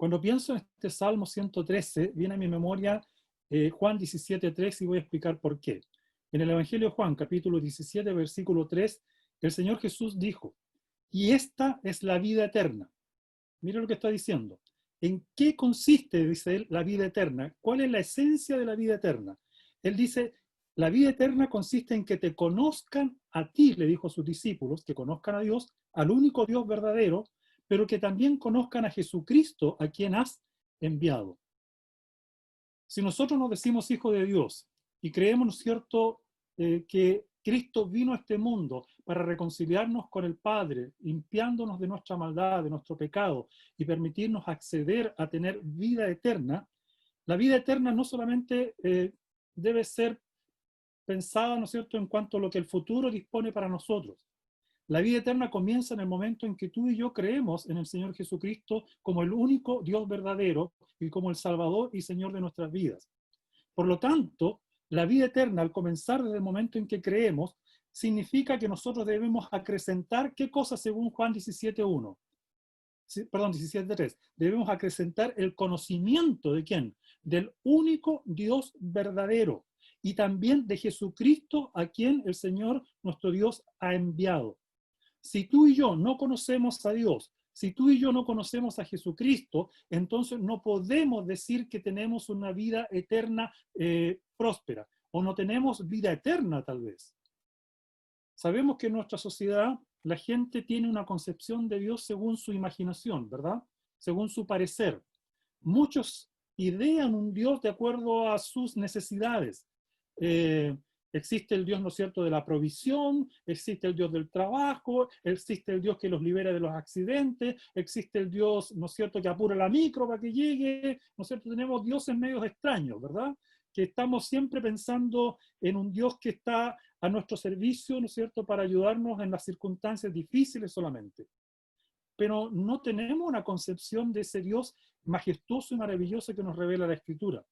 Cuando pienso en este Salmo 113, viene a mi memoria Juan 17:3 y voy a explicar por qué. En el Evangelio de Juan, capítulo 17, versículo 3, el Señor Jesús dijo, y esta es la vida eterna. Mira lo que está diciendo. ¿En qué consiste, dice él, la vida eterna? ¿Cuál es la esencia de la vida eterna? Él dice, la vida eterna consiste en que te conozcan a ti, le dijo a sus discípulos, que conozcan a Dios, al único Dios verdadero, pero que también conozcan a Jesucristo, a quien has enviado. Si nosotros nos decimos hijos de Dios y creemos, ¿no es cierto?, que Cristo vino a este mundo para reconciliarnos con el Padre, limpiándonos de nuestra maldad, de nuestro pecado y permitirnos acceder a tener vida eterna, la vida eterna no solamente debe ser pensada, ¿no es cierto?, en cuanto a lo que el futuro dispone para nosotros. La vida eterna comienza en el momento en que tú y yo creemos en el Señor Jesucristo como el único Dios verdadero y como el Salvador y Señor de nuestras vidas. Por lo tanto, la vida eterna, al comenzar desde el momento en que creemos, significa que nosotros debemos acrecentar, ¿qué cosa según Juan 17:1? Perdón, 17:3. Debemos acrecentar el conocimiento de ¿quién? Del único Dios verdadero y también de Jesucristo a quien el Señor nuestro Dios ha enviado. Si tú y yo no conocemos a Dios, si tú y yo no conocemos a Jesucristo, entonces no podemos decir que tenemos una vida eterna próspera, o no tenemos vida eterna tal vez. Sabemos que en nuestra sociedad la gente tiene una concepción de Dios según su imaginación, ¿verdad? Según su parecer. Muchos idean un Dios de acuerdo a sus necesidades. Existe el Dios, ¿no es cierto?, de la provisión, existe el Dios del trabajo, existe el Dios que los libera de los accidentes, existe el Dios, ¿no es cierto?, que apura la micro para que llegue, ¿no es cierto? Tenemos dioses medios extraños, ¿verdad? Que estamos siempre pensando en un Dios que está a nuestro servicio, ¿no es cierto?, para ayudarnos en las circunstancias difíciles solamente. Pero no tenemos una concepción de ese Dios majestuoso y maravilloso que nos revela la Escritura.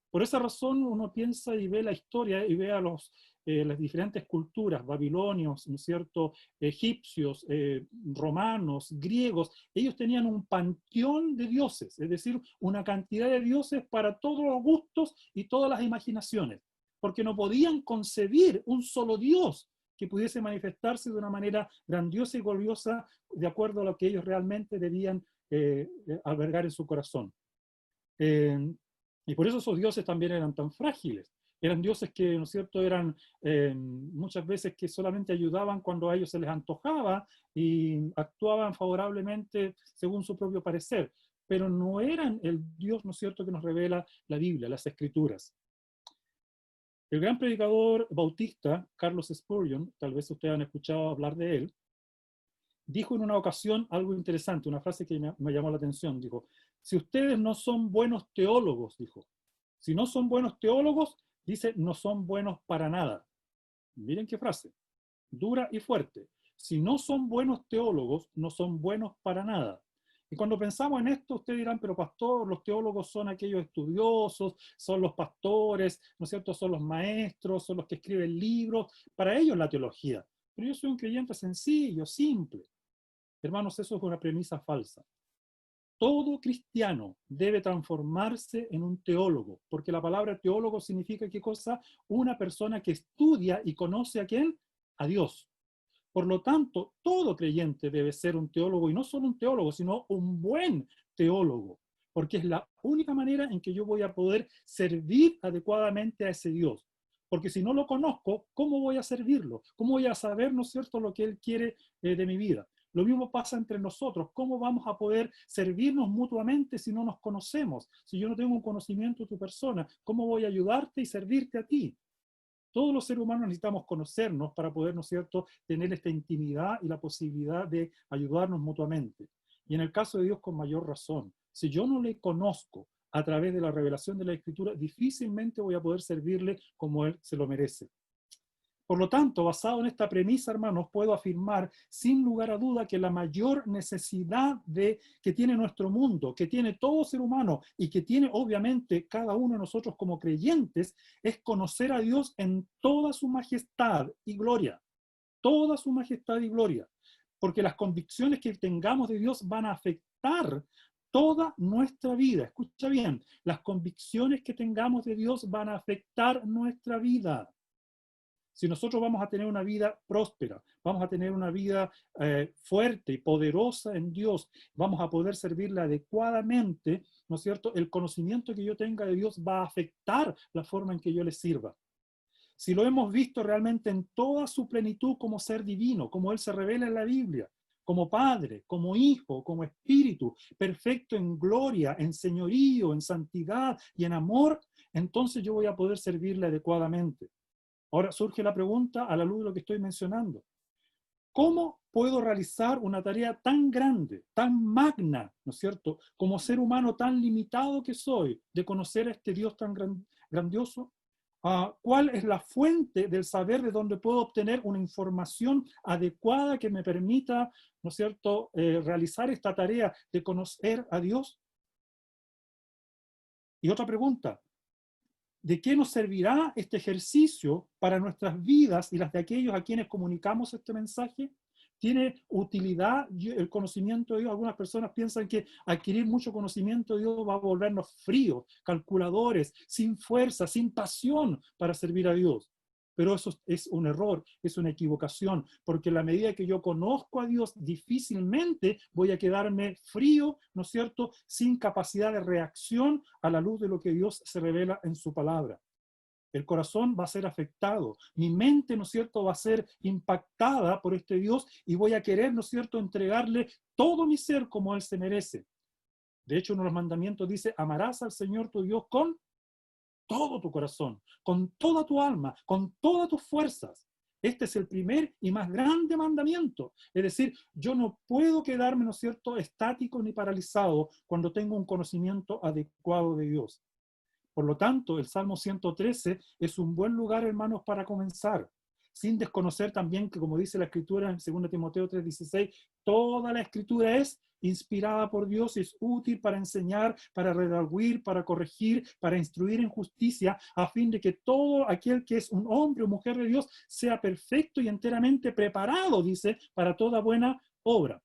Por esa razón uno piensa y ve la historia y ve a las diferentes culturas, babilonios, ¿no es cierto?, egipcios, romanos, griegos. Ellos tenían un panteón de dioses, es decir, una cantidad de dioses para todos los gustos y todas las imaginaciones, porque no podían concebir un solo Dios que pudiese manifestarse de una manera grandiosa y gloriosa de acuerdo a lo que ellos realmente debían albergar en su corazón. Y por eso esos dioses también eran tan frágiles. Eran dioses que, ¿no es cierto?, eran muchas veces que solamente ayudaban cuando a ellos se les antojaba y actuaban favorablemente según su propio parecer, pero no eran el Dios, ¿no es cierto?, que nos revela la Biblia, las Escrituras. El gran predicador bautista, Carlos Spurgeon, tal vez ustedes han escuchado hablar de él, dijo en una ocasión algo interesante, una frase que me llamó la atención. Dijo, si ustedes no son buenos teólogos, dijo, si no son buenos teólogos, dice, no son buenos para nada. Miren qué frase, dura y fuerte. Si no son buenos teólogos, no son buenos para nada. Y cuando pensamos en esto, ustedes dirán, pero pastor, los teólogos son aquellos estudiosos, son los pastores, ¿no es cierto? Son los maestros, son los que escriben libros. Para ellos la teología. Pero yo soy un creyente sencillo, simple. Hermanos, eso es una premisa falsa. Todo cristiano debe transformarse en un teólogo, porque la palabra teólogo significa ¿qué cosa? Una persona que estudia y conoce a ¿quién? A Dios. Por lo tanto, todo creyente debe ser un teólogo, y no solo un teólogo, sino un buen teólogo, porque es la única manera en que yo voy a poder servir adecuadamente a ese Dios. Porque si no lo conozco, ¿cómo voy a servirlo? ¿Cómo voy a saber, ¿no es cierto?, lo que Él quiere de mi vida? Lo mismo pasa entre nosotros. ¿Cómo vamos a poder servirnos mutuamente si no nos conocemos? Si yo no tengo un conocimiento de tu persona, ¿cómo voy a ayudarte y servirte a ti? Todos los seres humanos necesitamos conocernos para poder, ¿no es cierto?, tener esta intimidad y la posibilidad de ayudarnos mutuamente. Y en el caso de Dios, con mayor razón. Si yo no le conozco a través de la revelación de la Escritura, difícilmente voy a poder servirle como Él se lo merece. Por lo tanto, basado en esta premisa, hermanos, puedo afirmar sin lugar a duda que la mayor necesidad que tiene nuestro mundo, que tiene todo ser humano y que tiene obviamente cada uno de nosotros como creyentes, es conocer a Dios en toda su majestad y gloria. Toda su majestad y gloria. Porque las convicciones que tengamos de Dios van a afectar toda nuestra vida. Escucha bien, las convicciones que tengamos de Dios van a afectar nuestra vida. Si nosotros vamos a tener una vida próspera, vamos a tener una vida fuerte y poderosa en Dios, vamos a poder servirle adecuadamente, ¿no es cierto? El conocimiento que yo tenga de Dios va a afectar la forma en que yo le sirva. Si lo hemos visto realmente en toda su plenitud como ser divino, como Él se revela en la Biblia, como Padre, como Hijo, como Espíritu, perfecto en gloria, en señorío, en santidad y en amor, entonces yo voy a poder servirle adecuadamente. Ahora surge la pregunta a la luz de lo que estoy mencionando. ¿Cómo puedo realizar una tarea tan grande, tan magna, ¿no es cierto?, como ser humano tan limitado que soy, de conocer a este Dios tan grandioso? ¿Cuál es la fuente del saber de donde puedo obtener una información adecuada que me permita, ¿no es cierto?, realizar esta tarea de conocer a Dios? Y otra pregunta, ¿de qué nos servirá este ejercicio para nuestras vidas y las de aquellos a quienes comunicamos este mensaje? ¿Tiene utilidad el conocimiento de Dios? Algunas personas piensan que adquirir mucho conocimiento de Dios va a volvernos fríos, calculadores, sin fuerza, sin pasión para servir a Dios. Pero eso es un error, es una equivocación, porque en la medida que yo conozco a Dios, difícilmente voy a quedarme frío, ¿no es cierto?, sin capacidad de reacción a la luz de lo que Dios se revela en su palabra. El corazón va a ser afectado, mi mente, ¿no es cierto?, va a ser impactada por este Dios y voy a querer, ¿no es cierto?, entregarle todo mi ser como Él se merece. De hecho, uno de los mandamientos dice, amarás al Señor tu Dios con todo tu corazón, con toda tu alma, con todas tus fuerzas. Este es el primer y más grande mandamiento. Es decir, yo no puedo quedarme, ¿no es cierto?, estático ni paralizado cuando tengo un conocimiento adecuado de Dios. Por lo tanto, el Salmo 113 es un buen lugar, hermanos, para comenzar, sin desconocer también que, como dice la Escritura en 2 Timoteo 3:16, toda la Escritura es inspirada por Dios y es útil para enseñar, para redarguir, para corregir, para instruir en justicia, a fin de que todo aquel que es un hombre o mujer de Dios sea perfecto y enteramente preparado, dice, para toda buena obra.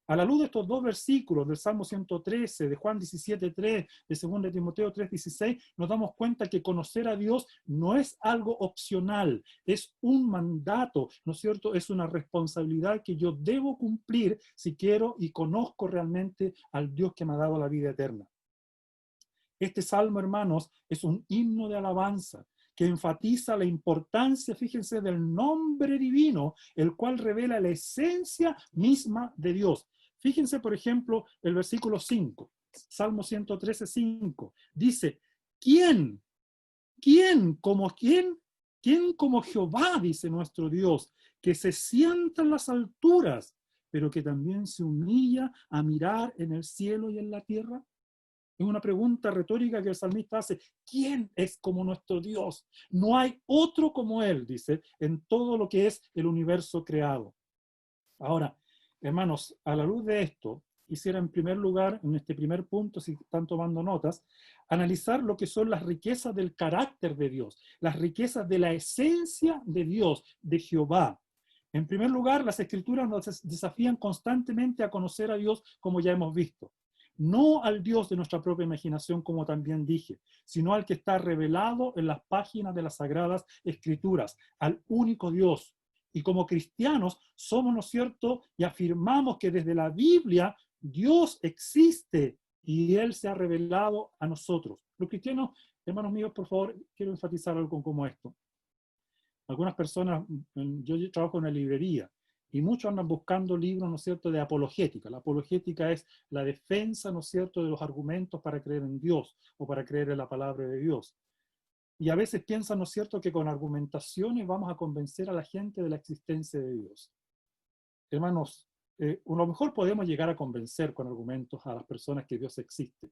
A la luz de estos dos versículos del Salmo 113, de Juan 17:3, de 2 Timoteo 3:16, nos damos cuenta que conocer a Dios no es algo opcional, es un mandato, ¿no es cierto? Es una responsabilidad que yo debo cumplir si quiero y conozco realmente al Dios que me ha dado la vida eterna. Este salmo, hermanos, es un himno de alabanza que enfatiza la importancia, fíjense, del nombre divino, el cual revela la esencia misma de Dios. Fíjense, por ejemplo, el versículo 5, Salmo 113:5, dice, ¿quién? ¿Quién como quién? ¿Quién como Jehová, dice nuestro Dios, que se sienta en las alturas, pero que también se humilla a mirar en el cielo y en la tierra? Es una pregunta retórica que el salmista hace. ¿Quién es como nuestro Dios? No hay otro como Él, dice, en todo lo que es el universo creado. Ahora, hermanos, a la luz de esto, quisiera en primer lugar, en este primer punto, si están tomando notas, analizar lo que son las riquezas del carácter de Dios, las riquezas de la esencia de Dios, de Jehová. En primer lugar, las Escrituras nos desafían constantemente a conocer a Dios como ya hemos visto. No al Dios de nuestra propia imaginación, como también dije, sino al que está revelado en las páginas de las Sagradas Escrituras, al único Dios. Y como cristianos somos, ¿no es cierto?, y afirmamos que desde la Biblia Dios existe y Él se ha revelado a nosotros. Los cristianos, hermanos míos, por favor, quiero enfatizar algo como esto. Algunas personas, yo trabajo en una librería, y muchos andan buscando libros, ¿no es cierto?, de apologética. La apologética es la defensa, ¿no es cierto?, de los argumentos para creer en Dios o para creer en la palabra de Dios. Y a veces piensan, ¿no es cierto?, que con argumentaciones vamos a convencer a la gente de la existencia de Dios. Hermanos, a lo mejor podemos llegar a convencer con argumentos a las personas que Dios existe,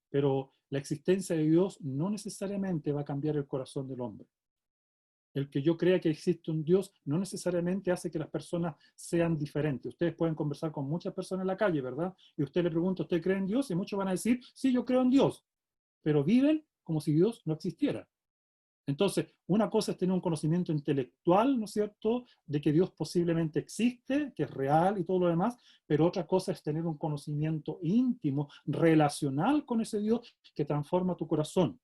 pero la existencia de Dios no necesariamente va a cambiar el corazón del hombre. El que yo crea que existe un Dios no necesariamente hace que las personas sean diferentes. Ustedes pueden conversar con muchas personas en la calle, ¿verdad? Y usted le pregunta, ¿usted cree en Dios? Y muchos van a decir, sí, yo creo en Dios, pero viven como si Dios no existiera. Entonces, una cosa es tener un conocimiento intelectual, ¿no es cierto?, de que Dios posiblemente existe, que es real y todo lo demás, pero otra cosa es tener un conocimiento íntimo, relacional con ese Dios que transforma tu corazón.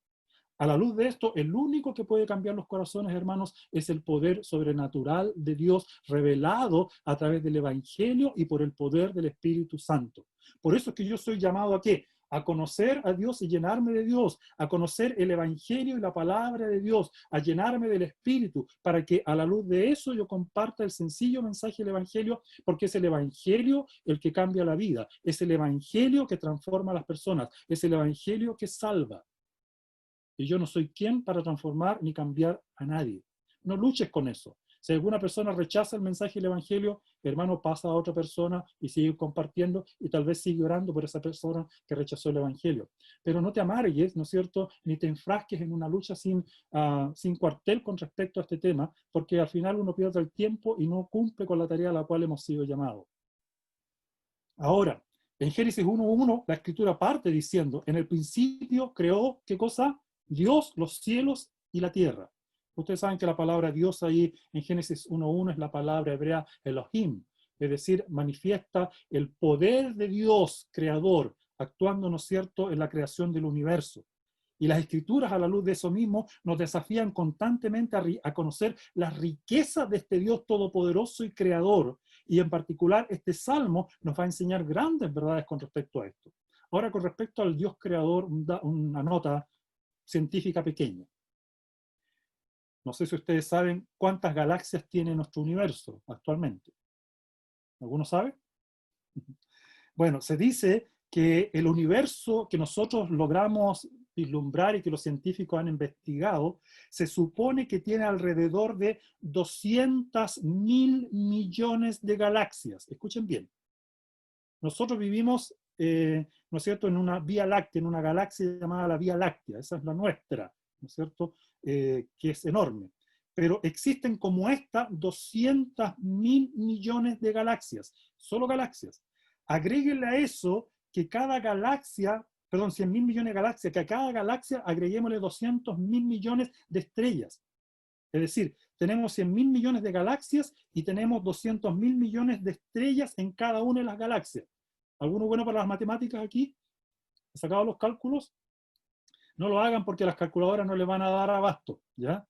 A la luz de esto, el único que puede cambiar los corazones, hermanos, es el poder sobrenatural de Dios revelado a través del Evangelio y por el poder del Espíritu Santo. Por eso es que yo soy llamado ¿a qué? A conocer a Dios y llenarme de Dios, a conocer el Evangelio y la palabra de Dios, a llenarme del Espíritu, para que a la luz de eso yo comparta el sencillo mensaje del Evangelio, porque es el Evangelio el que cambia la vida, es el Evangelio que transforma a las personas, es el Evangelio que salva. Y yo no soy quien para transformar ni cambiar a nadie. No luches con eso. Si alguna persona rechaza el mensaje del Evangelio, hermano, pasa a otra persona y sigue compartiendo y tal vez sigue orando por esa persona que rechazó el Evangelio. Pero no te amargues, ¿no es cierto?, ni te enfrasques en una lucha sin cuartel con respecto a este tema, porque al final uno pierde el tiempo y no cumple con la tarea a la cual hemos sido llamados. Ahora, en Génesis 1:1, la Escritura parte diciendo, en el principio creó, ¿qué cosa? Dios, los cielos y la tierra. Ustedes saben que la palabra Dios ahí en Génesis 1:1 es la palabra hebrea Elohim, es decir, manifiesta el poder de Dios creador, actuando, ¿no es cierto?, en la creación del universo. Y las Escrituras, a la luz de eso mismo, nos desafían constantemente a conocer la riqueza de este Dios todopoderoso y creador. Y en particular, este Salmo nos va a enseñar grandes verdades con respecto a esto. Ahora, con respecto al Dios creador, una nota científica pequeña. No sé si ustedes saben cuántas galaxias tiene nuestro universo actualmente. ¿Alguno sabe? Bueno, se dice que el universo que nosotros logramos vislumbrar y que los científicos han investigado, se supone que tiene alrededor de 200.000 millones de galaxias. Escuchen bien. Nosotros vivimos, ¿no es cierto?, en una vía láctea, en una galaxia llamada la Vía Láctea. Esa es la nuestra, ¿no es cierto?, que es enorme. Pero existen como esta 200.000 millones de galaxias, solo galaxias. Agréguenle a eso que cada galaxia, perdón, 100.000 millones de galaxias, que a cada galaxia agreguémosle 200.000 millones de estrellas. Es decir, tenemos 100.000 millones de galaxias y tenemos 200.000 millones de estrellas en cada una de las galaxias. ¿Alguno bueno para las matemáticas aquí? ¿Ha sacado los cálculos? No lo hagan porque las calculadoras no le van a dar abasto, ¿ya?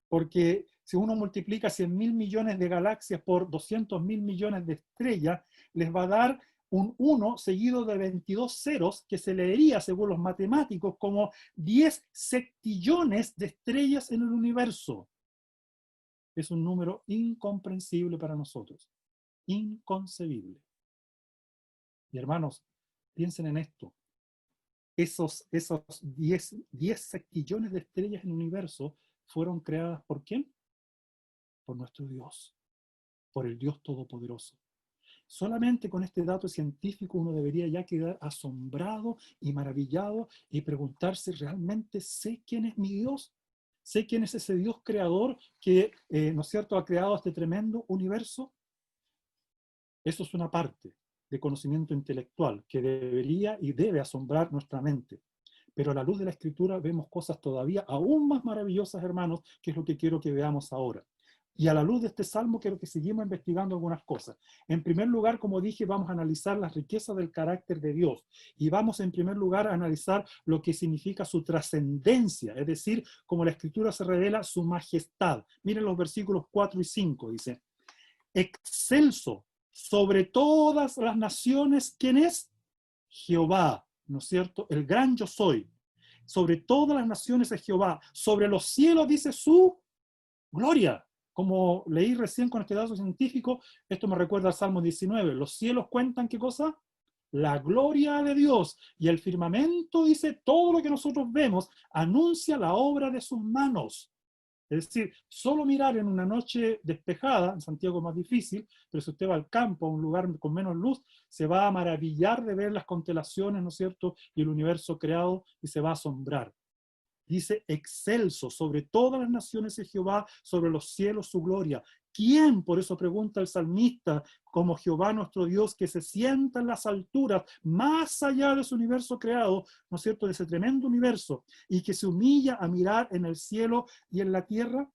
Porque si uno multiplica 100.000 millones de galaxias por 200.000 millones de estrellas, les va a dar un 1 seguido de 22 ceros, que se leería, según los matemáticos, como 10 septillones de estrellas en el universo. Es un número incomprensible para nosotros, inconcebible. Y hermanos, piensen en esto. Esos 10 septillones de estrellas en el universo fueron creadas ¿por quién? Por nuestro Dios, por el Dios Todopoderoso. Solamente con este dato científico uno debería ya quedar asombrado y maravillado y preguntarse, ¿realmente sé quién es mi Dios? ¿Sé quién es ese Dios creador que, ¿no es cierto?, ha creado este tremendo universo? Eso es una parte de conocimiento intelectual que debería y debe asombrar nuestra mente. Pero a la luz de la Escritura vemos cosas todavía aún más maravillosas, hermanos, que es lo que quiero que veamos ahora. Y a la luz de este salmo quiero que seguimos investigando algunas cosas. En primer lugar, como dije, vamos a analizar las riquezas del carácter de Dios. Y vamos en primer lugar a analizar lo que significa su trascendencia, es decir, como la Escritura se revela su majestad. Miren los versículos 4 y 5, dice, excelso sobre todas las naciones, ¿quién es? Jehová, ¿no es cierto? El gran yo soy. Sobre todas las naciones es Jehová. Sobre los cielos dice su gloria. Como leí recién con este dato científico, esto me recuerda al Salmo 19. Los cielos cuentan ¿qué cosa? La gloria de Dios. Y el firmamento dice todo lo que nosotros vemos, anuncia la obra de sus manos. Es decir, solo mirar en una noche despejada, en Santiago es más difícil, pero si usted va al campo, a un lugar con menos luz, se va a maravillar de ver las constelaciones, ¿no es cierto?, y el universo creado, y se va a asombrar. Dice, excelso, sobre todas las naciones es Jehová, sobre los cielos su gloria. ¿Quién, por eso pregunta el salmista, como Jehová nuestro Dios, que se sienta en las alturas, más allá de su universo creado, ¿no es cierto?, de ese tremendo universo, y que se humilla a mirar en el cielo y en la tierra?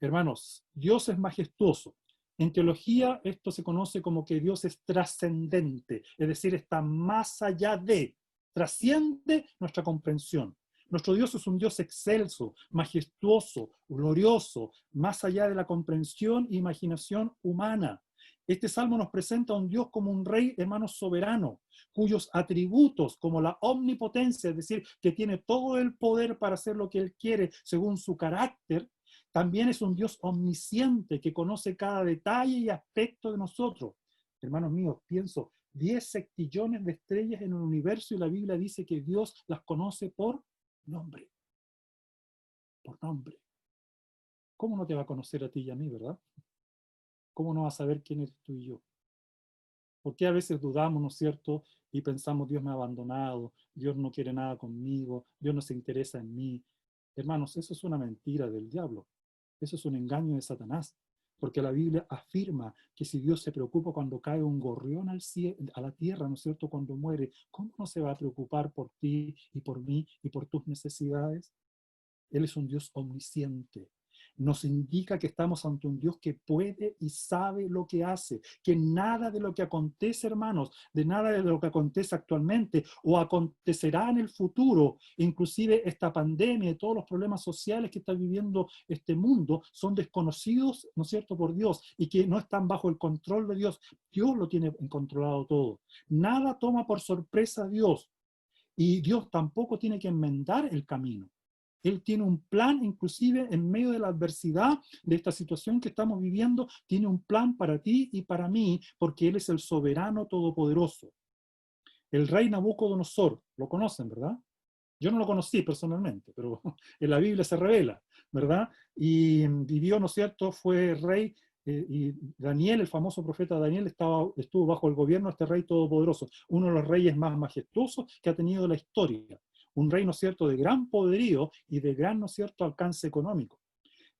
Hermanos, Dios es majestuoso. En teología esto se conoce como que Dios es trascendente, es decir, está más allá de, trasciende nuestra comprensión. Nuestro Dios es un Dios excelso, majestuoso, glorioso, más allá de la comprensión e imaginación humana. Este salmo nos presenta a un Dios como un rey, hermano, soberano, cuyos atributos, como la omnipotencia, es decir, que tiene todo el poder para hacer lo que Él quiere según su carácter, también es un Dios omnisciente que conoce cada detalle y aspecto de nosotros. Hermanos míos, pienso, 10 sextillones de estrellas en el universo y la Biblia dice que Dios las conoce por nombre. Por nombre. ¿Cómo no te va a conocer a ti y a mí, verdad? ¿Cómo no va a saber quién eres tú y yo? ¿Por qué a veces dudamos, ¿no es cierto? Y pensamos, Dios me ha abandonado, Dios no quiere nada conmigo, Dios no se interesa en mí. Hermanos, eso es una mentira del diablo. Eso es un engaño de Satanás. Porque la Biblia afirma que si Dios se preocupa cuando cae un gorrión al cielo, a la tierra, ¿no es cierto?, cuando muere, ¿cómo no se va a preocupar por ti y por mí y por tus necesidades? Él es un Dios omnisciente. Nos indica que estamos ante un Dios que puede y sabe lo que hace, que nada de lo que acontece, hermanos, de nada de lo que acontece actualmente o acontecerá en el futuro, inclusive esta pandemia y todos los problemas sociales que está viviendo este mundo, son desconocidos, ¿no es cierto?, por Dios y que no están bajo el control de Dios. Dios lo tiene controlado todo. Nada toma por sorpresa a Dios y Dios tampoco tiene que enmendar el camino. Él tiene un plan, inclusive en medio de la adversidad de esta situación que estamos viviendo, tiene un plan para ti y para mí, porque Él es el soberano todopoderoso. El rey Nabucodonosor, lo conocen, ¿verdad? Yo no lo conocí personalmente, pero en la Biblia se revela, ¿verdad? Y vivió, ¿no es cierto?, fue rey, y Daniel, el famoso profeta Daniel, estuvo bajo el gobierno de este rey todopoderoso, uno de los reyes más majestuosos que ha tenido la historia. Un rey, ¿no es cierto?, de gran poderío y de gran, ¿no es cierto?, alcance económico.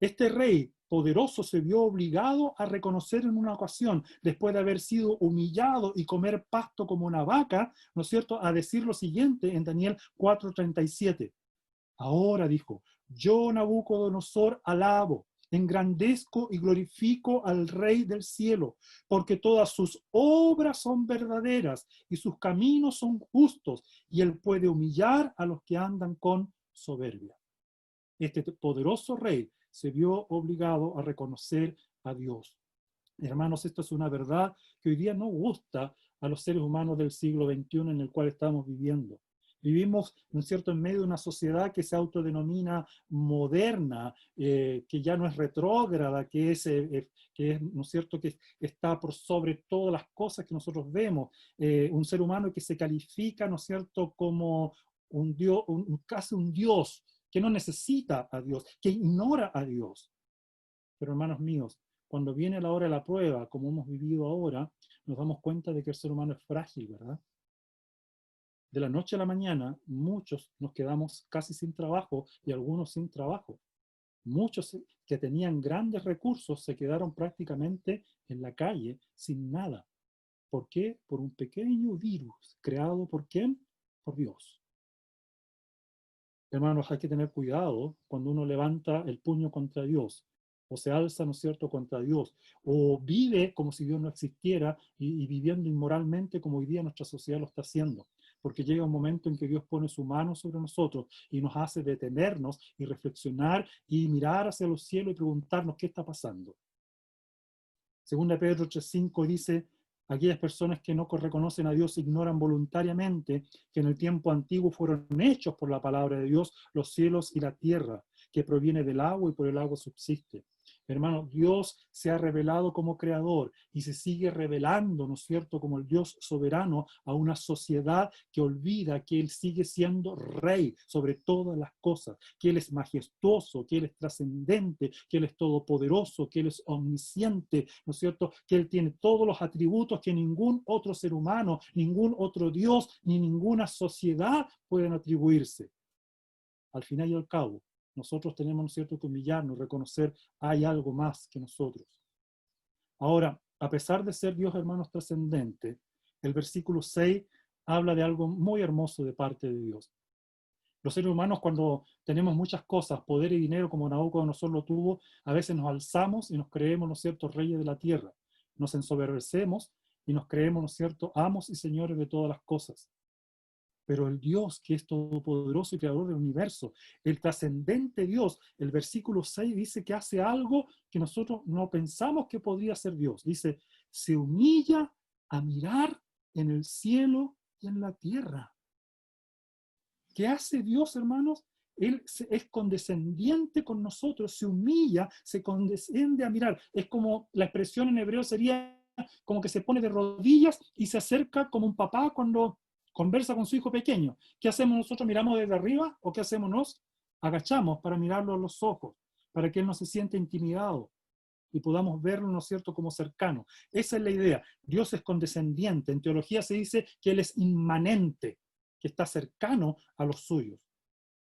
Este rey poderoso se vio obligado a reconocer en una ocasión, después de haber sido humillado y comer pasto como una vaca, ¿no es cierto?, a decir lo siguiente en Daniel 4:37. Ahora dijo, yo Nabucodonosor alabo, engrandezco y glorifico al Rey del cielo, porque todas sus obras son verdaderas y sus caminos son justos, y él puede humillar a los que andan con soberbia. Este poderoso rey se vio obligado a reconocer a Dios. Hermanos, esto es una verdad que hoy día no gusta a los seres humanos del siglo XXI en el cual estamos viviendo. Vivimos, ¿no es cierto?, en medio de una sociedad que se autodenomina moderna, que ya no es retrógrada, ¿no es cierto?, que está por sobre todas las cosas que nosotros vemos. Un ser humano que se califica, ¿no es cierto?, como un Dios, casi un Dios, que no necesita a Dios, que ignora a Dios. Pero hermanos míos, cuando viene la hora de la prueba, como hemos vivido ahora, nos damos cuenta de que el ser humano es frágil, ¿verdad? De la noche a la mañana, muchos nos quedamos casi sin trabajo y algunos sin trabajo. Muchos que tenían grandes recursos se quedaron prácticamente en la calle sin nada. ¿Por qué? Por un pequeño virus creado ¿por quién? Por Dios. Hermanos, hay que tener cuidado cuando uno levanta el puño contra Dios, o se alza, ¿no es cierto?, contra Dios, o vive como si Dios no existiera y viviendo inmoralmente como hoy día nuestra sociedad lo está haciendo. Porque llega un momento en que Dios pone su mano sobre nosotros y nos hace detenernos y reflexionar y mirar hacia los cielos y preguntarnos qué está pasando. Segunda Pedro 3:5 dice, aquellas personas que no reconocen a Dios ignoran voluntariamente que en el tiempo antiguo fueron hechos por la palabra de Dios los cielos y la tierra, que proviene del agua y por el agua subsiste. Hermano, Dios se ha revelado como creador y se sigue revelando, ¿no es cierto?, como el Dios soberano a una sociedad que olvida que Él sigue siendo rey sobre todas las cosas, que Él es majestuoso, que Él es trascendente, que Él es todopoderoso, que Él es omnisciente, ¿no es cierto?, que Él tiene todos los atributos que ningún otro ser humano, ningún otro Dios, ni ninguna sociedad pueden atribuirse. Al final y al cabo, nosotros tenemos, ¿no es cierto?, que humillarnos, reconocer hay algo más que nosotros. Ahora, a pesar de ser Dios, hermanos, trascendente, el versículo 6 habla de algo muy hermoso de parte de Dios. Los seres humanos, cuando tenemos muchas cosas, poder y dinero, como Nabucodonosor lo tuvo, a veces nos alzamos y nos creemos, ¿no es cierto?, reyes de la tierra. Nos ensoberbecemos y nos creemos, ¿no es cierto?, amos y señores de todas las cosas. Pero el Dios que es todopoderoso y creador del universo, el trascendente Dios, el versículo 6 dice que hace algo que nosotros no pensamos que podría ser Dios. Dice, se humilla a mirar en el cielo y en la tierra. ¿Qué hace Dios, hermanos? Él es condescendiente con nosotros, se humilla, se condesciende a mirar. Es como la expresión en hebreo sería como que se pone de rodillas y se acerca como un papá cuando conversa con su hijo pequeño. ¿Qué hacemos nosotros? ¿Miramos desde arriba o qué hacemos? Nos agachamos para mirarlo a los ojos, para que él no se sienta intimidado y podamos verlo, ¿no es cierto?, como cercano. Esa es la idea. Dios es condescendiente. En teología se dice que él es inmanente, que está cercano a los suyos.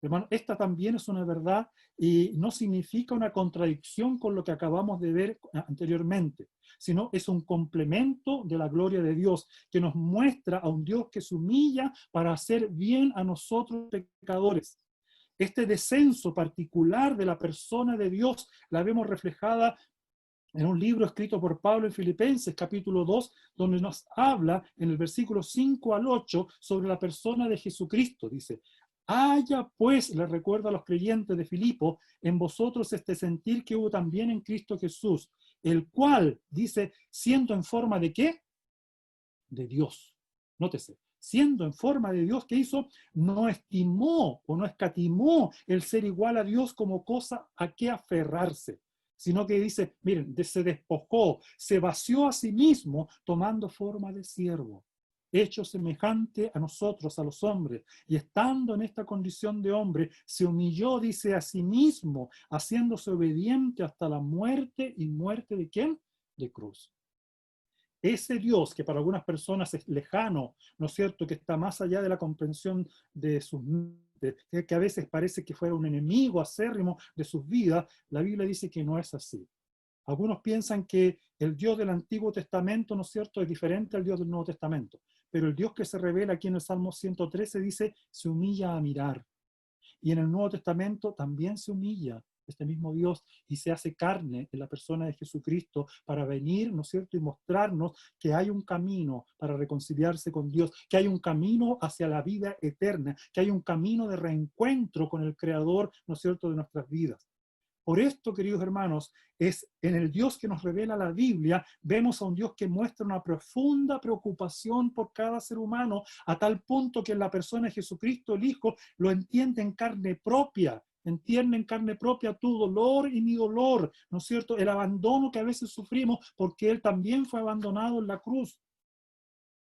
Hermano, esta también es una verdad y no significa una contradicción con lo que acabamos de ver anteriormente, sino es un complemento de la gloria de Dios que nos muestra a un Dios que se humilla para hacer bien a nosotros pecadores. Este descenso particular de la persona de Dios la vemos reflejada en un libro escrito por Pablo en Filipenses, capítulo 2, donde nos habla en el versículo 5 al 8 sobre la persona de Jesucristo. Dice, haya pues, le recuerda a los creyentes de Filipo, en vosotros este sentir que hubo también en Cristo Jesús, el cual, dice, siendo en forma de ¿qué? De Dios. Nótese, siendo en forma de Dios, ¿qué hizo? No estimó o no escatimó el ser igual a Dios como cosa a que aferrarse, sino que dice, miren, se despojó, se vació a sí mismo tomando forma de siervo, hecho semejante a nosotros, a los hombres, y estando en esta condición de hombre, se humilló, dice, a sí mismo, haciéndose obediente hasta la muerte, y muerte ¿de quién? De cruz. Ese Dios que para algunas personas es lejano, ¿no es cierto?, que está más allá de la comprensión de sus que a veces parece que fuera un enemigo acérrimo de sus vidas, la Biblia dice que no es así. Algunos piensan que el Dios del Antiguo Testamento, ¿no es cierto?, es diferente al Dios del Nuevo Testamento. Pero el Dios que se revela aquí en el Salmo 113 dice, se humilla a mirar. Y en el Nuevo Testamento también se humilla este mismo Dios y se hace carne en la persona de Jesucristo para venir, ¿no es cierto?, y mostrarnos que hay un camino para reconciliarse con Dios, que hay un camino hacia la vida eterna, que hay un camino de reencuentro con el Creador, ¿no es cierto?, de nuestras vidas. Por esto, queridos hermanos, es en el Dios que nos revela la Biblia, vemos a un Dios que muestra una profunda preocupación por cada ser humano, a tal punto que en la persona de Jesucristo, el Hijo, lo entiende en carne propia, entiende en carne propia tu dolor y mi dolor, ¿no es cierto? El abandono que a veces sufrimos porque Él también fue abandonado en la cruz.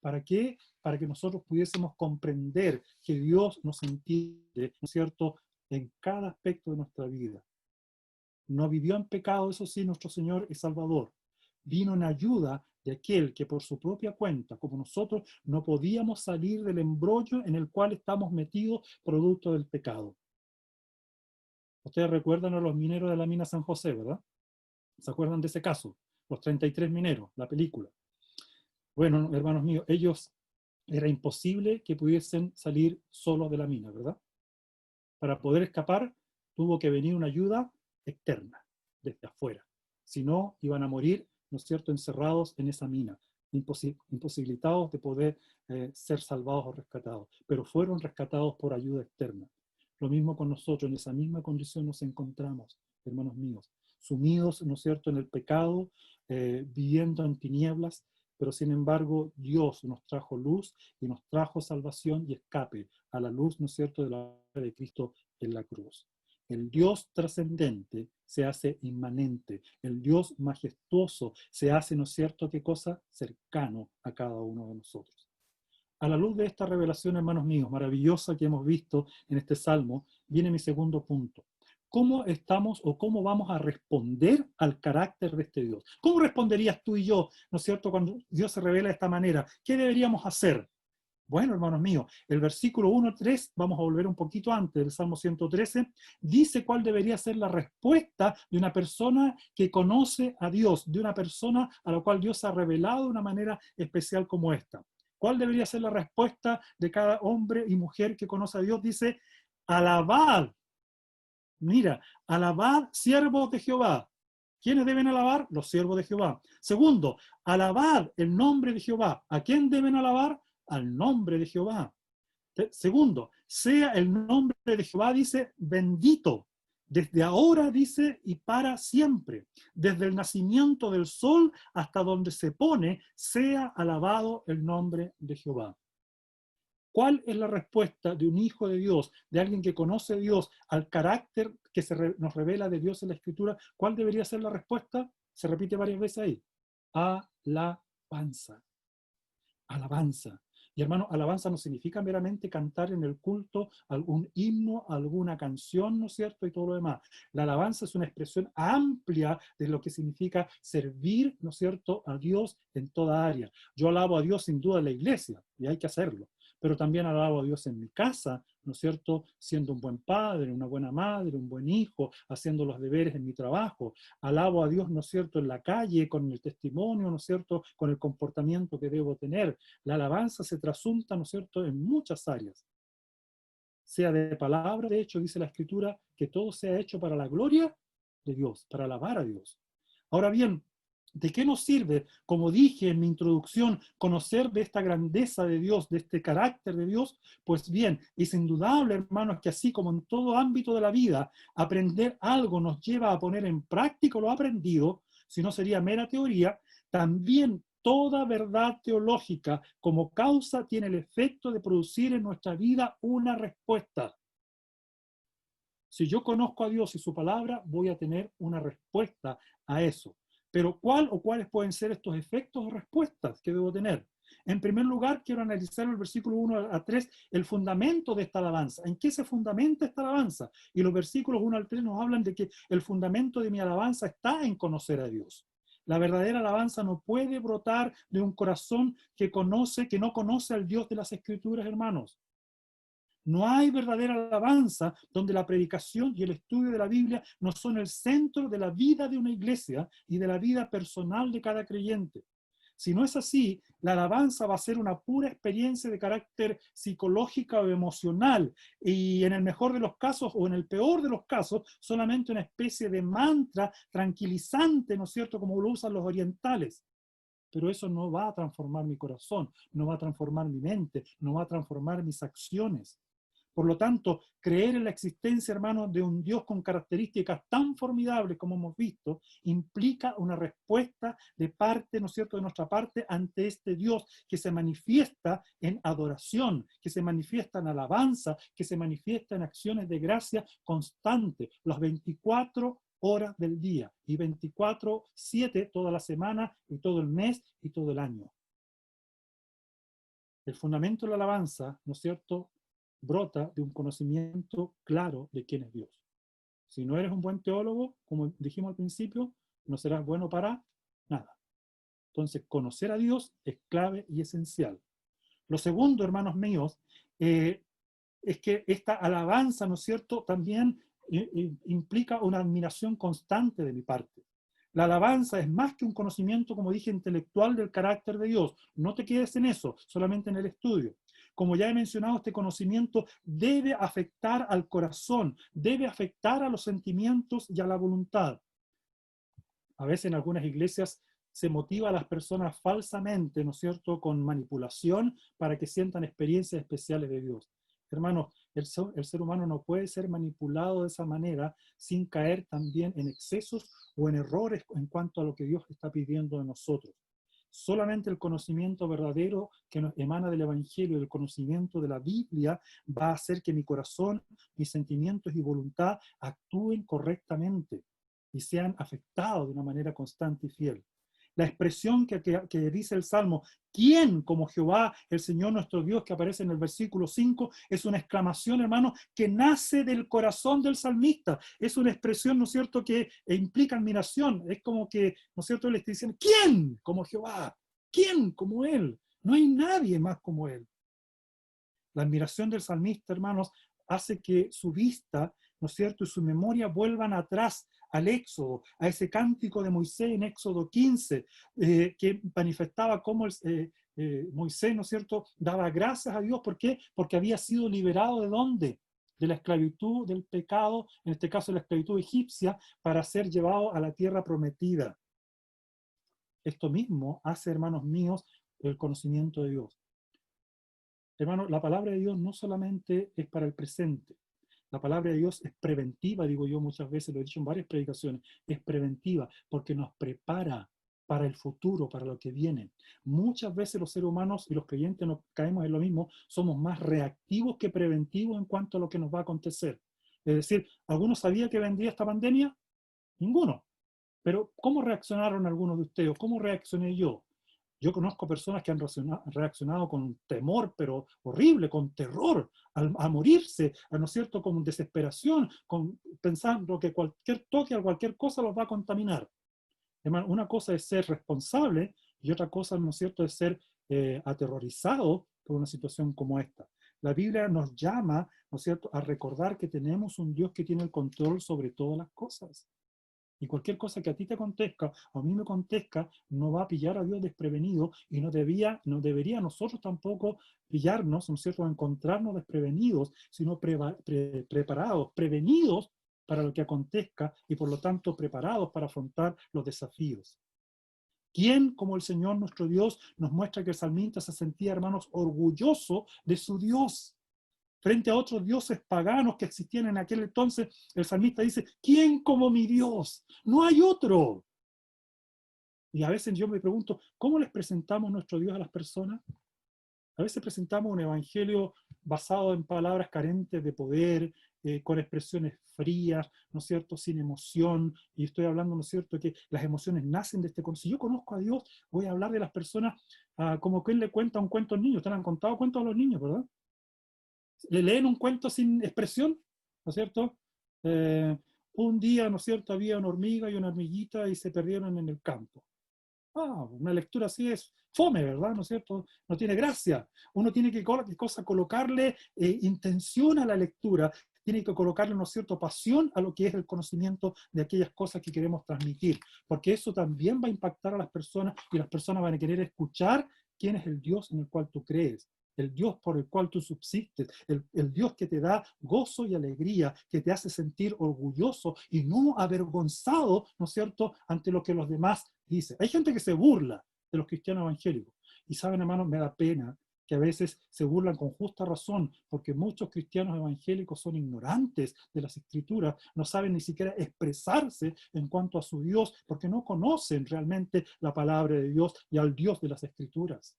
¿Para qué? Para que nosotros pudiésemos comprender que Dios nos entiende, ¿no es cierto?, en cada aspecto de nuestra vida. No vivió en pecado, eso sí, nuestro Señor y Salvador. Vino en ayuda de aquel que por su propia cuenta, como nosotros, no podíamos salir del embrollo en el cual estamos metidos producto del pecado. Ustedes recuerdan a los mineros de la mina San José, ¿verdad? ¿Se acuerdan de ese caso? Los 33 mineros, la película. Bueno, hermanos míos, ellos era imposible que pudiesen salir solos de la mina, ¿verdad? Para poder escapar, tuvo que venir una ayuda externa, desde afuera. Si no, iban a morir, ¿no es cierto?, encerrados en esa mina, imposibilitados de poder ser salvados o rescatados. Pero fueron rescatados por ayuda externa. Lo mismo con nosotros, en esa misma condición nos encontramos, hermanos míos, sumidos, ¿no es cierto?, en el pecado, viviendo en tinieblas, pero sin embargo Dios nos trajo luz y nos trajo salvación y escape a la luz, ¿no es cierto?, de la obra de Cristo en la cruz. El Dios trascendente se hace inmanente, el Dios majestuoso se hace, ¿no es cierto?, ¿qué cosa? Cercano a cada uno de nosotros. A la luz de esta revelación, hermanos míos, maravillosa que hemos visto en este Salmo, viene mi segundo punto. ¿Cómo estamos o cómo vamos a responder al carácter de este Dios? ¿Cómo responderías tú y yo, ¿no es cierto?, cuando Dios se revela de esta manera? ¿Qué deberíamos hacer? Bueno, hermanos míos, el versículo 1-3, vamos a volver un poquito antes del Salmo 113, dice cuál debería ser la respuesta de una persona que conoce a Dios, de una persona a la cual Dios se ha revelado de una manera especial como esta. ¿Cuál debería ser la respuesta de cada hombre y mujer que conoce a Dios? Dice, alabad, mira, alabad siervos de Jehová. ¿Quiénes deben alabar? Los siervos de Jehová. Segundo, alabad el nombre de Jehová. ¿A quién deben alabar? Al nombre de Jehová. Segundo, sea el nombre de Jehová, dice, bendito. Desde ahora, dice, y para siempre. Desde el nacimiento del sol hasta donde se pone, sea alabado el nombre de Jehová. ¿Cuál es la respuesta de un hijo de Dios, de alguien que conoce a Dios, al carácter que nos revela de Dios en la Escritura? ¿Cuál debería ser la respuesta? Se repite varias veces ahí. Alabanza. Alabanza. Y hermano, alabanza no significa meramente cantar en el culto algún himno, alguna canción, ¿no es cierto? Y todo lo demás. La alabanza es una expresión amplia de lo que significa servir, ¿no es cierto?, a Dios en toda área. Yo alabo a Dios sin duda en la iglesia, y hay que hacerlo. Pero también alabo a Dios en mi casa, ¿no es cierto?, siendo un buen padre, una buena madre, un buen hijo, haciendo los deberes en mi trabajo. Alabo a Dios, ¿no es cierto?, en la calle, con el testimonio, ¿no es cierto?, con el comportamiento que debo tener. La alabanza se trasunta, ¿no es cierto?, en muchas áreas. Sea de palabra, de hecho, dice la Escritura, que todo sea hecho para la gloria de Dios, para alabar a Dios. Ahora bien, ¿de qué nos sirve, como dije en mi introducción, conocer de esta grandeza de Dios, de este carácter de Dios? Pues bien, es indudable, hermanos, que así como en todo ámbito de la vida, aprender algo nos lleva a poner en práctica lo aprendido, si no sería mera teoría, también toda verdad teológica como causa tiene el efecto de producir en nuestra vida una respuesta. Si yo conozco a Dios y su palabra, voy a tener una respuesta a eso. Pero ¿cuál o cuáles pueden ser estos efectos o respuestas que debo tener? En primer lugar, quiero analizar el versículo 1-3, el fundamento de esta alabanza. ¿En qué se fundamenta esta alabanza? Y los versículos 1-3 nos hablan de que el fundamento de mi alabanza está en conocer a Dios. La verdadera alabanza no puede brotar de un corazón que no conoce al Dios de las Escrituras, hermanos. No hay verdadera alabanza donde la predicación y el estudio de la Biblia no son el centro de la vida de una iglesia y de la vida personal de cada creyente. Si no es así, la alabanza va a ser una pura experiencia de carácter psicológico o emocional y en el mejor de los casos o en el peor de los casos, solamente una especie de mantra tranquilizante, ¿no es cierto?, como lo usan los orientales. Pero eso no va a transformar mi corazón, no va a transformar mi mente, no va a transformar mis acciones. Por lo tanto, creer en la existencia, hermanos, de un Dios con características tan formidables como hemos visto, implica una respuesta de parte, ¿no es cierto?, de nuestra parte ante este Dios que se manifiesta en adoración, que se manifiesta en alabanza, que se manifiesta en acciones de gracia constante, las 24 horas del día y 24/7 toda la semana y todo el mes y todo el año. El fundamento de la alabanza, ¿no es cierto?, brota de un conocimiento claro de quién es Dios. Si no eres un buen teólogo, como dijimos al principio, no serás bueno para nada. Entonces, conocer a Dios es clave y esencial. Lo segundo, hermanos míos, es que esta alabanza, ¿no es cierto?, también implica una admiración constante de mi parte. La alabanza es más que un conocimiento, como dije, intelectual del carácter de Dios. No te quedes en eso, solamente en el estudio. Como ya he mencionado, este conocimiento debe afectar al corazón, debe afectar a los sentimientos y a la voluntad. A veces en algunas iglesias se motiva a las personas falsamente, ¿no es cierto?, con manipulación para que sientan experiencias especiales de Dios. Hermanos, el ser humano no puede ser manipulado de esa manera sin caer también en excesos o en errores en cuanto a lo que Dios está pidiendo de nosotros. Solamente el conocimiento verdadero que nos emana del Evangelio, el conocimiento de la Biblia, va a hacer que mi corazón, mis sentimientos y voluntad actúen correctamente y sean afectados de una manera constante y fiel. La expresión que dice el Salmo, ¿quién como Jehová, el Señor nuestro Dios, que aparece en el versículo 5, es una exclamación, hermano, que nace del corazón del salmista. Es una expresión, ¿no es cierto?, que implica admiración. Es como que, ¿no es cierto?, él está diciendo, ¿quién como Jehová? ¿Quién como Él? No hay nadie más como Él. La admiración del salmista, hermanos, hace que su vista, ¿no es cierto?, y su memoria vuelvan atrás al Éxodo, a ese cántico de Moisés en Éxodo 15, que manifestaba cómo Moisés, ¿no es cierto?, daba gracias a Dios. ¿Por qué? Porque había sido liberado ¿de dónde? De la esclavitud, del pecado, en este caso la esclavitud egipcia, para ser llevado a la tierra prometida. Esto mismo hace, hermanos míos, el conocimiento de Dios. Hermano, la palabra de Dios no solamente es para el presente. La palabra de Dios es preventiva, digo yo muchas veces, lo he dicho en varias predicaciones, es preventiva porque nos prepara para el futuro, para lo que viene. Muchas veces los seres humanos y los creyentes nos caemos en lo mismo, somos más reactivos que preventivos en cuanto a lo que nos va a acontecer. Es decir, ¿alguno sabía que vendría esta pandemia? Ninguno. Pero ¿cómo reaccionaron algunos de ustedes? ¿Cómo reaccioné yo? Yo conozco personas que han reaccionado con temor, pero horrible, con terror, a morirse, ¿no es cierto?, con desesperación, pensando que cualquier toque a cualquier cosa los va a contaminar. Hermano, una cosa es ser responsable y otra cosa, ¿no es cierto?, es ser aterrorizado por una situación como esta. La Biblia nos llama, ¿no es cierto?, a recordar que tenemos un Dios que tiene el control sobre todas las cosas. Y cualquier cosa que a ti te acontezca o a mí me acontezca no va a pillar a Dios desprevenido y no debería nosotros tampoco pillarnos, ¿no es cierto?, encontrarnos desprevenidos, sino preparados, prevenidos para lo que acontezca y por lo tanto preparados para afrontar los desafíos. ¿Quién como el Señor nuestro Dios nos muestra que el salmista se sentía, hermanos, orgulloso de su Dios? Frente a otros dioses paganos que existían en aquel entonces, el salmista dice, ¿quién como mi Dios? No hay otro. Y a veces yo me pregunto, ¿cómo les presentamos nuestro Dios a las personas? A veces presentamos un evangelio basado en palabras carentes de poder, con expresiones frías, ¿no es cierto?, sin emoción, y estoy hablando, ¿no es cierto?, que las emociones nacen de este concepto. Si yo conozco a Dios, voy a hablar de las personas como que Él le cuenta un cuento a los niños. Te han contado cuentos a los niños, ¿verdad? Le leen un cuento sin expresión, ¿no es cierto? Un día, ¿no es cierto?, había una hormiga y una hormiguita y se perdieron en el campo. Una lectura así es fome, ¿verdad? ¿No es cierto? No tiene gracia. Uno tiene que colocarle intención a la lectura, tiene que colocarle, ¿no es cierto?, pasión a lo que es el conocimiento de aquellas cosas que queremos transmitir, porque eso también va a impactar a las personas y las personas van a querer escuchar quién es el Dios en el cual tú crees, el Dios por el cual tú subsistes, el Dios que te da gozo y alegría, que te hace sentir orgulloso y no avergonzado, ¿no es cierto?, ante lo que los demás dicen. Hay gente que se burla de los cristianos evangélicos y saben, hermanos, me da pena que a veces se burlan con justa razón, porque muchos cristianos evangélicos son ignorantes de las escrituras, no saben ni siquiera expresarse en cuanto a su Dios, porque no conocen realmente la palabra de Dios y al Dios de las escrituras.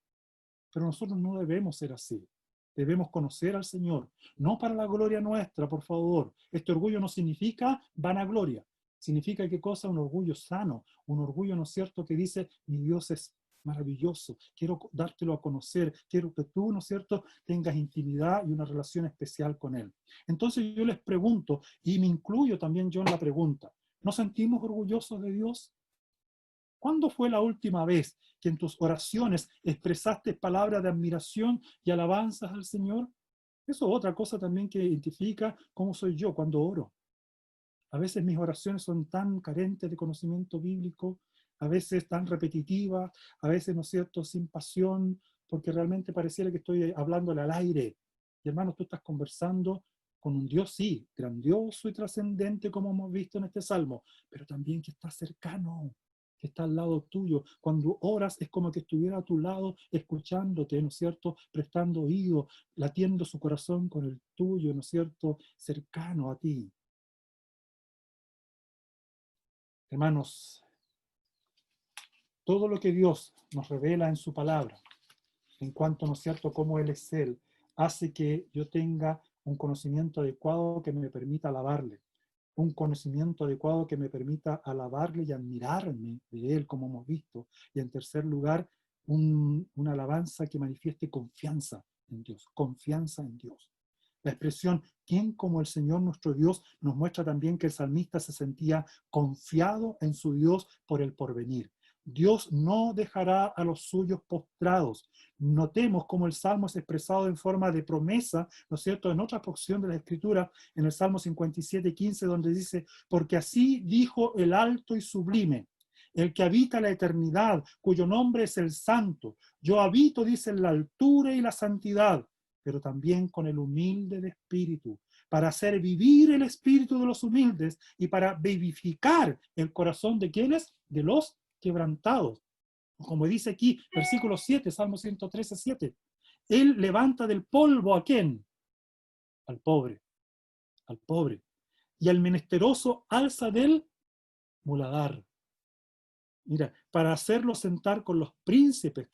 Pero nosotros no debemos ser así. Debemos conocer al Señor, no para la gloria nuestra, por favor. Este orgullo no significa vanagloria. Significa qué cosa, un orgullo sano, un orgullo, ¿no es cierto?, que dice, mi Dios es maravilloso, quiero dártelo a conocer, quiero que tú, ¿no es cierto?, tengas intimidad y una relación especial con Él. Entonces yo les pregunto, y me incluyo también yo en la pregunta, ¿nos sentimos orgullosos de Dios? ¿Cuándo fue la última vez que en tus oraciones expresaste palabras de admiración y alabanzas al Señor? Eso es otra cosa también que identifica cómo soy yo cuando oro. A veces mis oraciones son tan carentes de conocimiento bíblico, a veces tan repetitivas, a veces, ¿no es cierto?, sin pasión, porque realmente pareciera que estoy hablándole al aire. Y hermanos, tú estás conversando con un Dios, sí, grandioso y trascendente, como hemos visto en este salmo, pero también que está cercano, que está al lado tuyo. Cuando oras es como que estuviera a tu lado escuchándote, ¿no es cierto?, prestando oído, latiendo su corazón con el tuyo, ¿no es cierto?, cercano a ti. Hermanos, todo lo que Dios nos revela en su palabra, en cuanto, ¿no es cierto?, cómo Él es Él, hace que yo tenga un conocimiento adecuado que me permita alabarle, un conocimiento adecuado que me permita alabarle y admirarme de Él, como hemos visto, y en tercer lugar, una alabanza que manifieste confianza en Dios, confianza en Dios. La expresión, ¿quién como el Señor nuestro Dios?, nos muestra también que el salmista se sentía confiado en su Dios por el porvenir. Dios no dejará a los suyos postrados. Notemos cómo el Salmo es expresado en forma de promesa, ¿no es cierto?, en otra porción de la Escritura, en el Salmo 57:15, donde dice, porque así dijo el alto y sublime, el que habita la eternidad, cuyo nombre es el Santo. Yo habito, dice, en la altura y la santidad, pero también con el humilde de espíritu, para hacer vivir el espíritu de los humildes y para vivificar el corazón de quienes, de los quebrantados. Como dice aquí, versículo 7, Salmo 113:7. Él levanta del polvo ¿a quién? Al pobre, al pobre. Y al menesteroso alza del muladar. Mira, para hacerlo sentar con los príncipes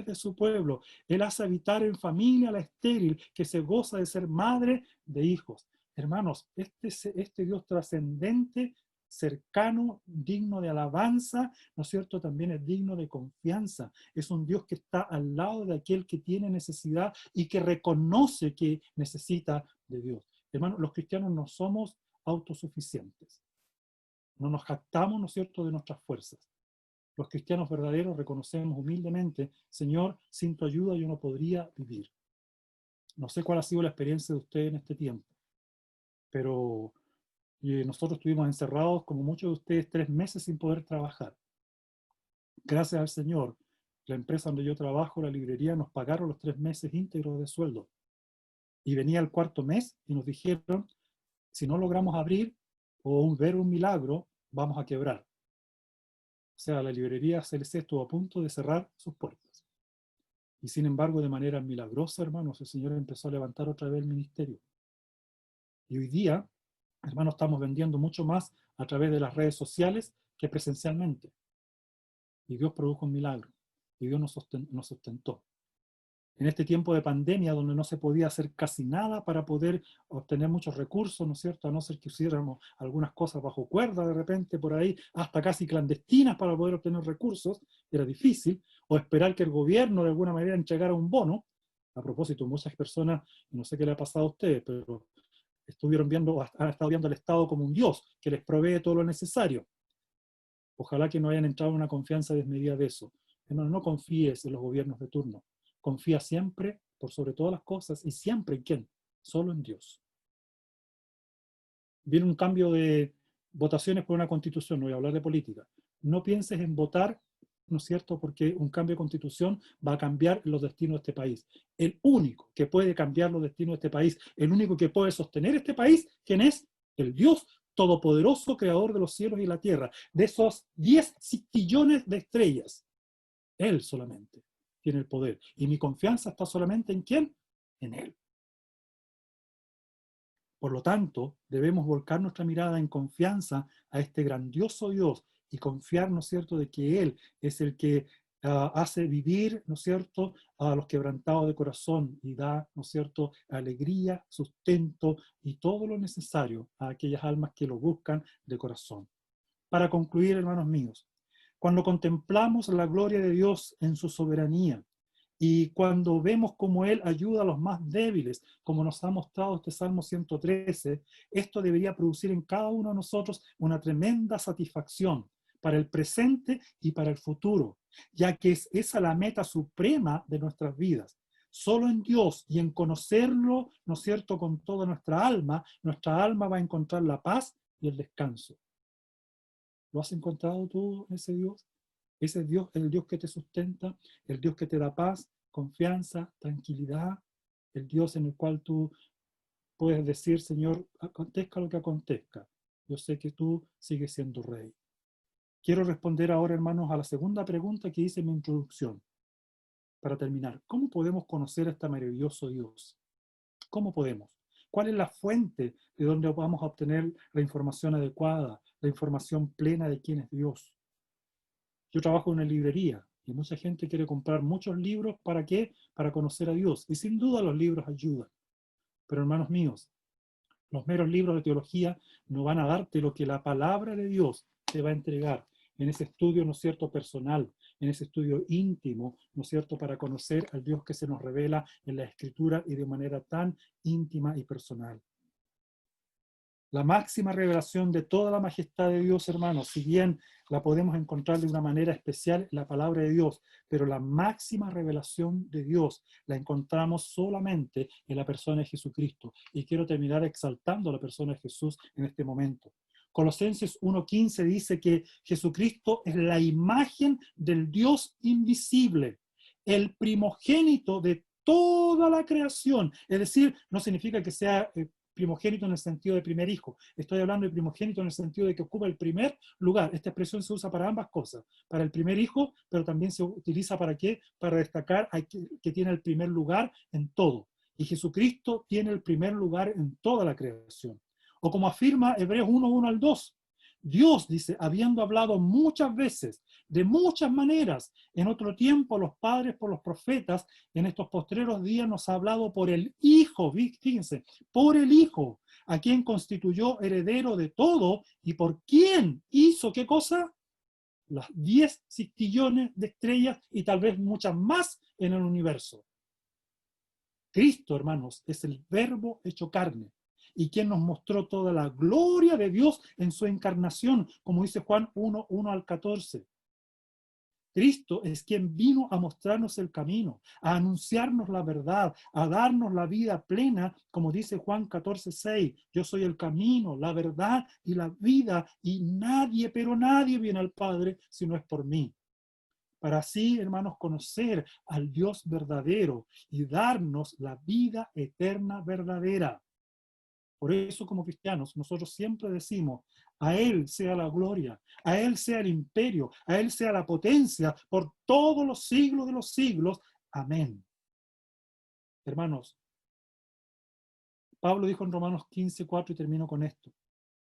de su pueblo. Él hace habitar en familia a la estéril, que se goza de ser madre de hijos. Hermanos, este Dios trascendente, cercano, digno de alabanza, ¿no es cierto?, también es digno de confianza. Es un Dios que está al lado de aquel que tiene necesidad y que reconoce que necesita de Dios. Hermanos, los cristianos no somos autosuficientes. No nos jactamos, ¿no es cierto?, de nuestras fuerzas. Los cristianos verdaderos reconocemos humildemente, Señor, sin tu ayuda yo no podría vivir. No sé cuál ha sido la experiencia de usted en este tiempo, pero nosotros estuvimos encerrados, como muchos de ustedes, 3 meses sin poder trabajar. Gracias al Señor, la empresa donde yo trabajo, la librería, nos pagaron los 3 meses íntegros de sueldo. Y venía el cuarto mes y nos dijeron, si no logramos abrir o ver un milagro, vamos a quebrar. O sea, la librería CLC estuvo a punto de cerrar sus puertas. Y sin embargo, de manera milagrosa, hermanos, el Señor empezó a levantar otra vez el ministerio. Y hoy día, hermanos, estamos vendiendo mucho más a través de las redes sociales que presencialmente. Y Dios produjo un milagro. Y Dios nos sustentó. En este tiempo de pandemia, donde no se podía hacer casi nada para poder obtener muchos recursos, ¿no es cierto? A no ser que hiciéramos algunas cosas bajo cuerda de repente por ahí, hasta casi clandestinas para poder obtener recursos, era difícil, o esperar que el gobierno de alguna manera entregara un bono. A propósito, muchas personas, no sé qué le ha pasado a ustedes, pero han estado viendo al Estado como un Dios que les provee todo lo necesario. Ojalá que no hayan entrado en una confianza desmedida de eso. Hermano, no confíes en los gobiernos de turno. Confía siempre, por sobre todas las cosas, y siempre en ¿quién? Solo en Dios. Viene un cambio de votaciones por una constitución, no voy a hablar de política. No pienses en votar, ¿no es cierto?, porque un cambio de constitución va a cambiar los destinos de este país. El único que puede cambiar los destinos de este país, el único que puede sostener este país, ¿quién es? El Dios todopoderoso, creador de los cielos y la tierra, de esos 10 trillones de estrellas. Él solamente tiene el poder. Y mi confianza está solamente ¿en quién? En Él. Por lo tanto, debemos volcar nuestra mirada en confianza a este grandioso Dios y confiar, ¿no es cierto?, de que Él es el que hace vivir, ¿no es cierto?, a los quebrantados de corazón y da, ¿no es cierto?, alegría, sustento y todo lo necesario a aquellas almas que lo buscan de corazón. Para concluir, hermanos míos, cuando contemplamos la gloria de Dios en su soberanía y cuando vemos cómo Él ayuda a los más débiles, como nos ha mostrado este Salmo 113, esto debería producir en cada uno de nosotros una tremenda satisfacción para el presente y para el futuro, ya que es esa la meta suprema de nuestras vidas. Solo en Dios y en conocerlo, ¿no es cierto?, con toda nuestra alma va a encontrar la paz y el descanso. ¿Lo has encontrado tú, ese Dios? Ese Dios, el Dios que te sustenta, el Dios que te da paz, confianza, tranquilidad, el Dios en el cual tú puedes decir, Señor, acontezca lo que acontezca, yo sé que tú sigues siendo rey. Quiero responder ahora, hermanos, a la segunda pregunta que hice en mi introducción. Para terminar, ¿cómo podemos conocer a este maravilloso Dios? ¿Cómo podemos? ¿Cuál es la fuente de donde vamos a obtener la información adecuada, la información plena de quién es Dios? Yo trabajo en una librería y mucha gente quiere comprar muchos libros. ¿Para qué? Para conocer a Dios. Y sin duda los libros ayudan. Pero hermanos míos, los meros libros de teología no van a darte lo que la palabra de Dios te va a entregar en ese estudio, ¿no es cierto?, personal, en ese estudio íntimo, ¿no es cierto?, para conocer al Dios que se nos revela en la Escritura y de manera tan íntima y personal. La máxima revelación de toda la majestad de Dios, hermanos, si bien la podemos encontrar de una manera especial en la palabra de Dios, pero la máxima revelación de Dios la encontramos solamente en la persona de Jesucristo. Y quiero terminar exaltando a la persona de Jesús en este momento. Colosenses 1:15 dice que Jesucristo es la imagen del Dios invisible, el primogénito de toda la creación. Es decir, no significa que sea primogénito en el sentido de primer hijo. Estoy hablando de primogénito en el sentido de que ocupa el primer lugar. Esta expresión se usa para ambas cosas. Para el primer hijo, pero también se utiliza para qué? Para destacar que tiene el primer lugar en todo. Y Jesucristo tiene el primer lugar en toda la creación. O como afirma Hebreos 1:1 al 2. Dios, dice, habiendo hablado muchas veces, de muchas maneras, en otro tiempo los padres por los profetas, en estos postreros días nos ha hablado por el Hijo, fíjense, por el Hijo, a quien constituyó heredero de todo y por quien hizo, ¿qué cosa? Las 10 sextillones de estrellas y tal vez muchas más en el universo. Cristo, hermanos, es el Verbo hecho carne y quien nos mostró toda la gloria de Dios en su encarnación, como dice Juan 1:1 al 14. Cristo es quien vino a mostrarnos el camino, a anunciarnos la verdad, a darnos la vida plena, como dice Juan 14:6. Yo soy el camino, la verdad y la vida, y nadie, pero nadie viene al Padre si no es por mí. Para así, hermanos, conocer al Dios verdadero y darnos la vida eterna verdadera. Por eso, como cristianos, nosotros siempre decimos, a Él sea la gloria, a Él sea el imperio, a Él sea la potencia por todos los siglos de los siglos. Amén. Hermanos, Pablo dijo en Romanos 15:4 y termino con esto,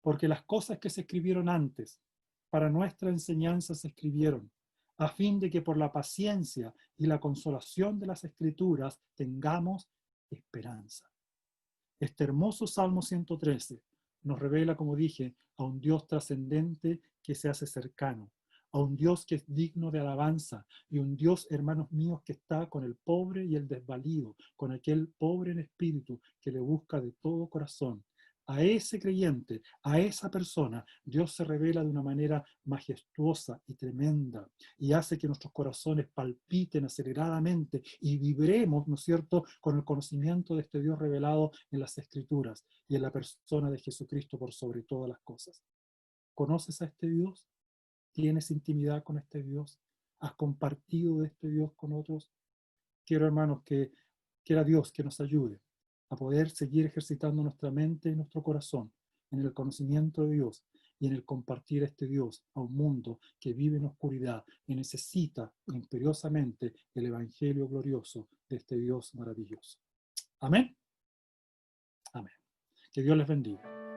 porque las cosas que se escribieron antes, para nuestra enseñanza se escribieron, a fin de que por la paciencia y la consolación de las Escrituras tengamos esperanza. Este hermoso Salmo 113 nos revela, como dije, a un Dios trascendente que se hace cercano, a un Dios que es digno de alabanza y un Dios, hermanos míos, que está con el pobre y el desvalido, con aquel pobre en espíritu que le busca de todo corazón. A ese creyente, a esa persona, Dios se revela de una manera majestuosa y tremenda y hace que nuestros corazones palpiten aceleradamente y vibremos, ¿no es cierto?, con el conocimiento de este Dios revelado en las Escrituras y en la persona de Jesucristo por sobre todas las cosas. ¿Conoces a este Dios? ¿Tienes intimidad con este Dios? ¿Has compartido de este Dios con otros? Quiero, hermanos, que quiera Dios que nos ayude a poder seguir ejercitando nuestra mente y nuestro corazón en el conocimiento de Dios y en el compartir este Dios a un mundo que vive en oscuridad y necesita imperiosamente el evangelio glorioso de este Dios maravilloso. Amén. Amén. Que Dios les bendiga.